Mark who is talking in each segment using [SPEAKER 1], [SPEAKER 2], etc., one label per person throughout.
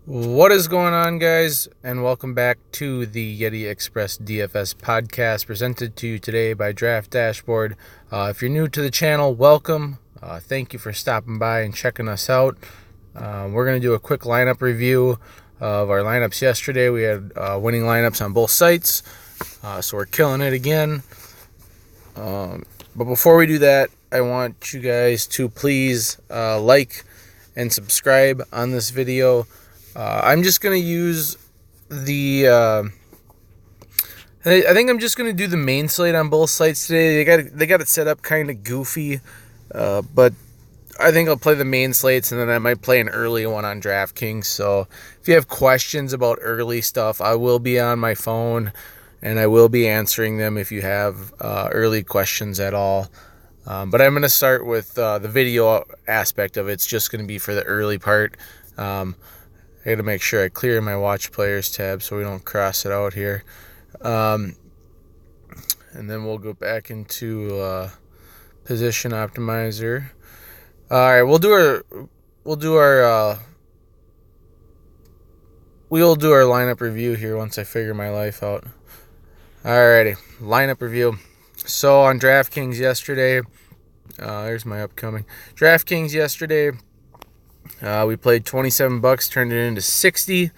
[SPEAKER 1] What is going on, guys, and welcome back to the Yeti Express DFS podcast presented to you today by Draftdashboard. If you're new to the channel, welcome. Thank you for stopping by and checking us out. We're going to do a quick lineup review of our lineups yesterday. We had winning lineups on both sites, so we're killing it again. But before we do that, I want you guys to please like and subscribe on this video. I'm just going to use the, I think I'm just going to do the main slate on both sites today. They got it set up kind of goofy, but I think I'll play the main slates, and then I might play an early one on DraftKings. So if you have questions about early stuff, I will be on my phone, and I will be answering them if you have early questions at all. But I'm going to start with the video aspect of it. It's just going to be for the early part. I got to make sure I clear my watch players tab so we don't cross it out here. And then we'll go back into position optimizer. All right, we'll do our lineup review here once I figure my life out. Alrighty, lineup review. So on DraftKings yesterday, there's my upcoming DraftKings yesterday. We played $27, turned it into 60.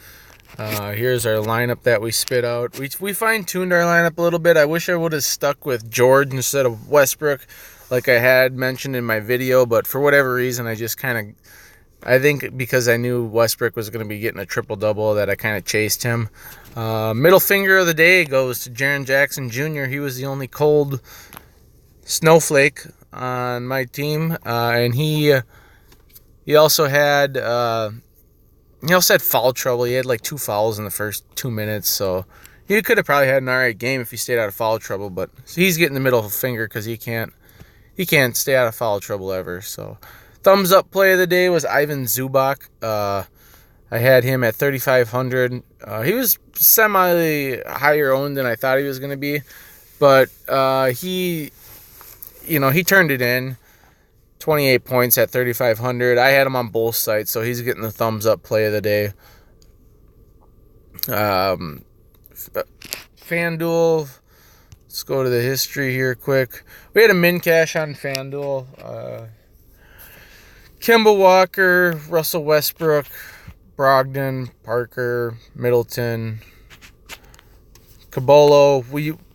[SPEAKER 1] Here's our lineup that we spit out. We fine-tuned our lineup a little bit. I wish I would have stuck with George instead of Westbrook, like I had mentioned in my video. But for whatever reason, I think because I knew Westbrook was going to be getting a triple-double, that I kind of chased him. Middle finger of the day goes to Jaren Jackson Jr. He was the only cold snowflake on my team, and he also had foul trouble. He had like 2 fouls in the first 2 minutes, so he could have probably had an alright game if he stayed out of foul trouble. But he's getting the middle finger because he can't stay out of foul trouble ever. So thumbs up play of the day was Ivan Zubac. I had him at 3,500. He was semi higher owned than I thought he was going to be, but he turned it in. 28 points at 3,500. I had him on both sites, so he's getting the thumbs up play of the day. FanDuel. Let's go to the history here quick. We had a min cash on FanDuel. Kemba Walker, Russell Westbrook, Brogdon, Parker, Middleton, Cabolo.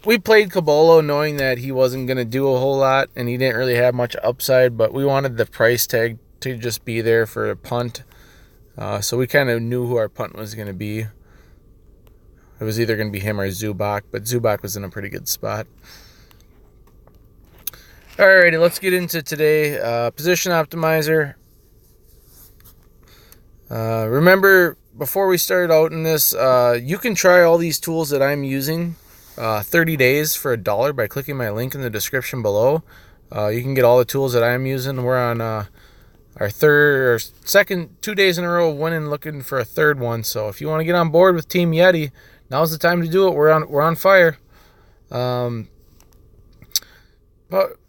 [SPEAKER 1] We played Cabolo knowing that he wasn't going to do a whole lot, and he didn't really have much upside, but we wanted the price tag to just be there for a punt. So we kind of knew who our punt was going to be. It was either going to be him or Zubac, but Zubac was in a pretty good spot. Alrighty, let's get into today. Position optimizer. Remember, before we started out in this, you can try all these tools that I'm using 30 days for $1 by clicking my link in the description below. You can get all the tools that I'm using. We're on our second 2 days in a row of winning, looking for a third one. So if you want to get on board with Team Yeti, now's the time to do it. We're on fire.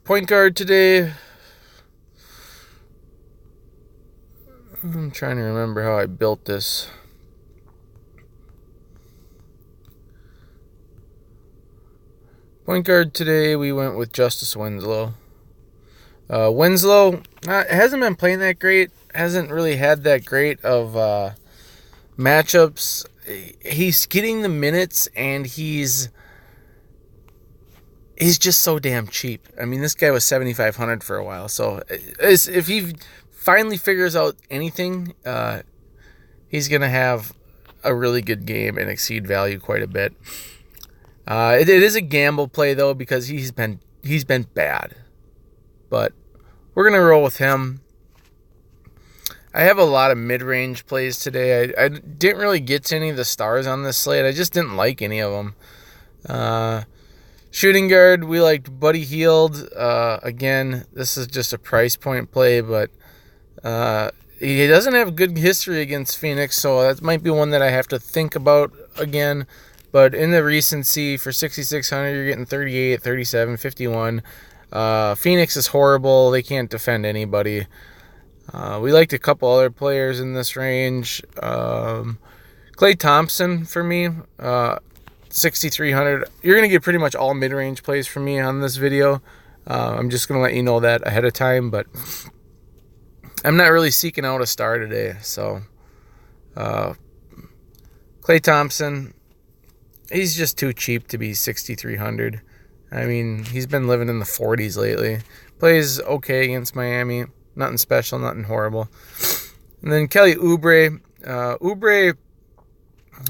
[SPEAKER 1] Point guard today. I'm trying to remember how I built this. Point guard today, we went with Justice Winslow. Winslow hasn't been playing that great. Hasn't really had that great of matchups. He's getting the minutes, and he's just so damn cheap. I mean, this guy was 7,500 for a while. So if he finally figures out anything, he's gonna have a really good game and exceed value quite a bit. It is a gamble play though, because he's been bad, but we're gonna roll with him. I have a lot of mid-range plays today. I didn't really get to any of the stars on this slate. I just didn't like any of them. Shooting guard, we liked Buddy Hield. Again, this is just a price point play, but he doesn't have a good history against Phoenix, so that might be one that I have to think about again. But in the recency, for 6,600, you're getting 38, 37, 51. Phoenix is horrible. They can't defend anybody. We liked a couple other players in this range. Klay Thompson for me, 6,300. You're going to get pretty much all mid-range plays from me on this video. I'm just going to let you know that ahead of time, but I'm not really seeking out a star today. So, Klay Thompson, he's just too cheap to be 6,300. I mean, he's been living in the 40s lately. Plays okay against Miami. Nothing special, nothing horrible. And then Kelly Oubre. Oubre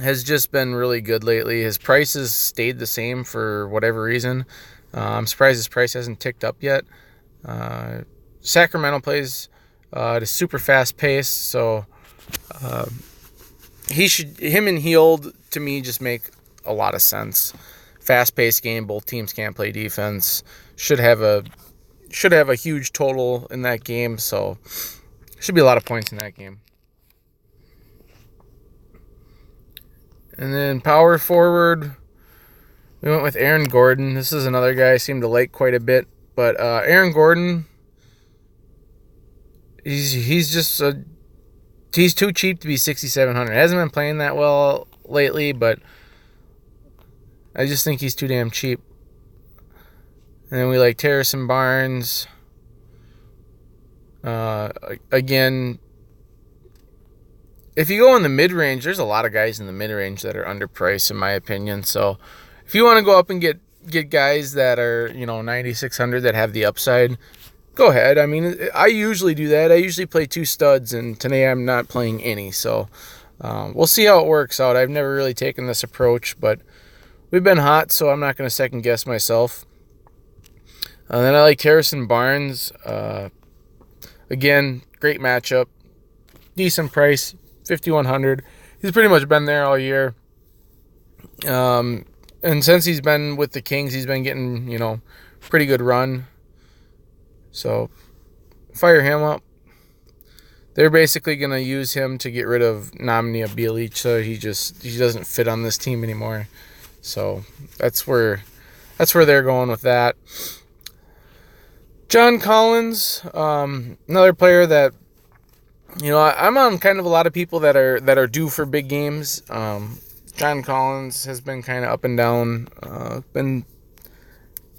[SPEAKER 1] has just been really good lately. His price has stayed the same for whatever reason. I'm surprised his price hasn't ticked up yet. Sacramento plays at a super fast pace, so him and Hield to me just make a lot of sense. Fast-paced game, both teams can't play defense. Should have a huge total in that game, so should be a lot of points in that game. And then power forward, we went with Aaron Gordon. This is another guy I seem to like quite a bit, but Aaron Gordon, he's too cheap to be 6,700. Hasn't been playing that well lately, but I just think he's too damn cheap. And then we like Harrison Barnes. Again, if you go in the mid-range, there's a lot of guys in the mid-range that are underpriced, in my opinion. So if you want to go up and get guys that are, 9,600 that have the upside, go ahead. I mean, I usually do that. I usually play 2 studs, and today I'm not playing any. So we'll see how it works out. I've never really taken this approach, but we've been hot, so I'm not going to second-guess myself. Then I like Harrison Barnes. Again, great matchup. Decent price, 5,100. He's pretty much been there all year. And since he's been with the Kings, he's been getting, pretty good run. So, fire him up. They're basically going to use him to get rid of Nemanja Bjelic, so he doesn't fit on this team anymore. So, that's where they're going with that. John Collins, another player that, I'm on kind of a lot of people that are due for big games. John Collins has been kind of up and down, been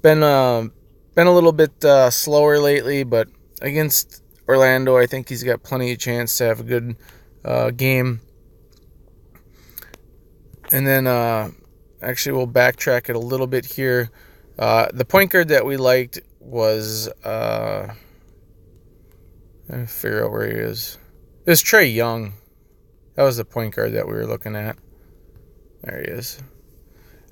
[SPEAKER 1] a little bit slower lately, but against Orlando, I think he's got plenty of chance to have a good game. And then, actually, we'll backtrack it a little bit here. The point guard that we liked was, I figure out where he is. It was Trae Young. That was the point guard that we were looking at. There he is.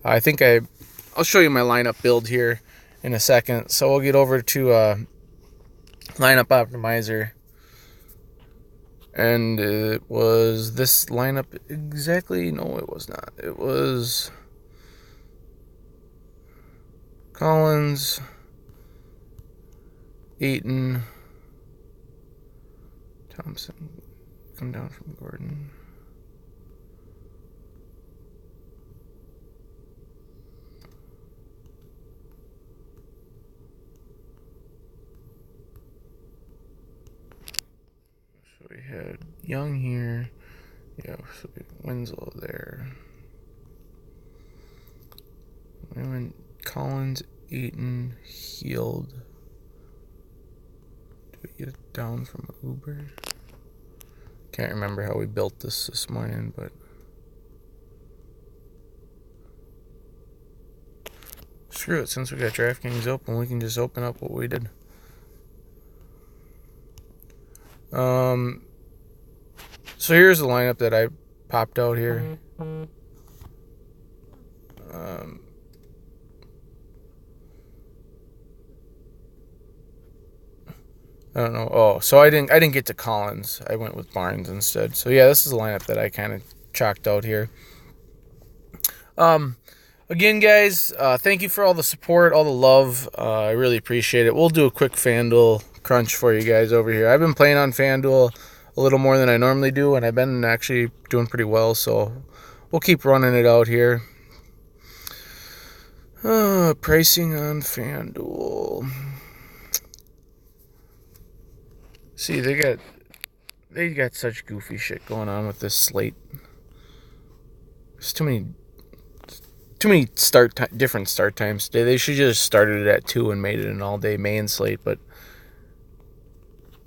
[SPEAKER 1] I think I'll show you my lineup build here in a second. So we'll get over to lineup optimizer. And it was this lineup exactly. No, it was not. It was Collins, Ayton, Thompson, come down from Gordon. So we had Young here. Yeah, so we had Winslow there. We went Collins, Ayton, Hield. Did we get it down from Uber? Can't remember how we built this morning, but screw it. Since we got DraftKings open, we can just open up what we did. So here's the lineup that I popped out here. I don't know. Oh, so I didn't get to Collins. I went with Barnes instead. So yeah, this is the lineup that I kind of chalked out here. Again, guys, thank you for all the support, all the love. I really appreciate it. We'll do a quick FanDuel crunch for you guys over here. I've been playing on FanDuel a little more than I normally do, and I've been actually doing pretty well. So we'll keep running it out here. Pricing on FanDuel. See, they got they got such goofy shit going on with this slate. There's too many different start times today. They should just started it at 2 and made it an all-day main slate, but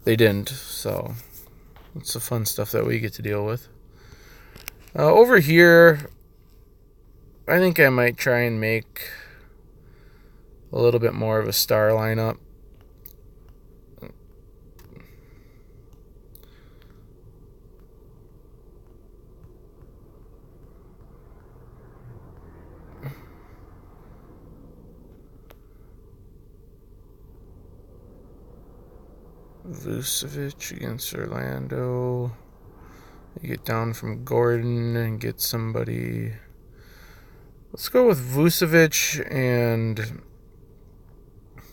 [SPEAKER 1] they didn't. So it's the fun stuff that we get to deal with. Over here, I think I might try and make a little bit more of a star lineup. Vucevic against Orlando. You get down from Gordon and get somebody. Let's go with Vucevic, and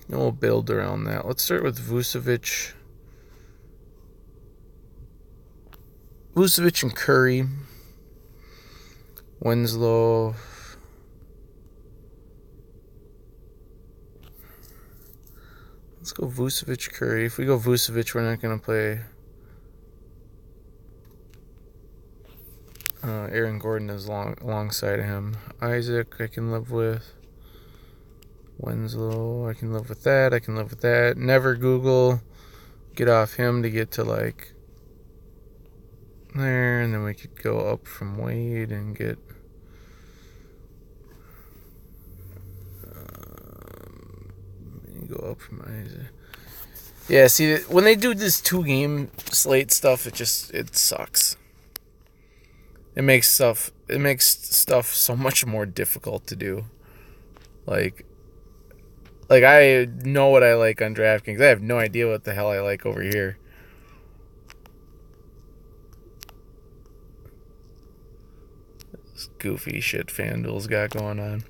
[SPEAKER 1] we'll build around that. Let's start with Vucevic. Vucevic and Curry. Winslow. Let's go Vucevic, Curry. If we go Vucevic, we're not going to play Aaron Gordon is alongside of him. Isaac, I can live with. Winslow, I can live with that. I can live with that. Never Google. Get off him to get to like there, and then we could go up from Wade and get go up from Isaac. Yeah, see, when they do this 2-game slate stuff, it sucks. It makes stuff so much more difficult to do. Like I know what I like on DraftKings. I have no idea what the hell I like over here. This goofy shit FanDuel's got going on.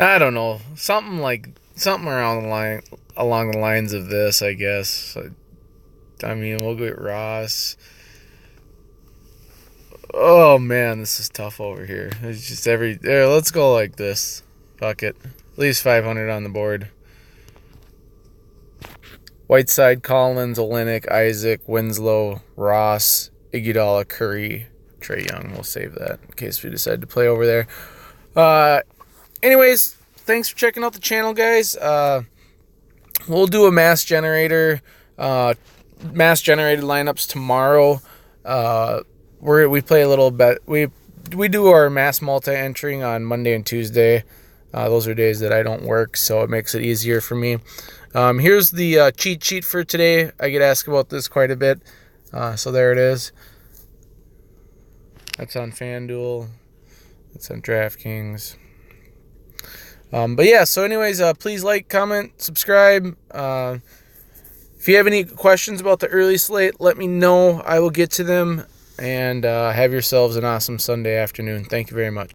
[SPEAKER 1] I don't know. Something along the lines of this, I guess. I mean, we'll get Ross. Oh man, this is tough over here. It's just let's go like this. Fuck it. At least 500 on the board. Whiteside, Collins, Olynyk, Isaac, Winslow, Ross, Iguodala, Curry, Trae Young. We'll save that in case we decide to play over there. Anyways, thanks for checking out the channel, guys. We'll do a mass generated lineups tomorrow. We play a little bit. We do our mass multi-entering on Monday and Tuesday. Those are days that I don't work, so it makes it easier for me. Here's the cheat sheet for today. I get asked about this quite a bit, so there it is. That's on FanDuel. That's on DraftKings. But yeah, so anyways, please like, comment, subscribe. If you have any questions about the early slate, let me know. I will get to them. And have yourselves an awesome Sunday afternoon. Thank you very much.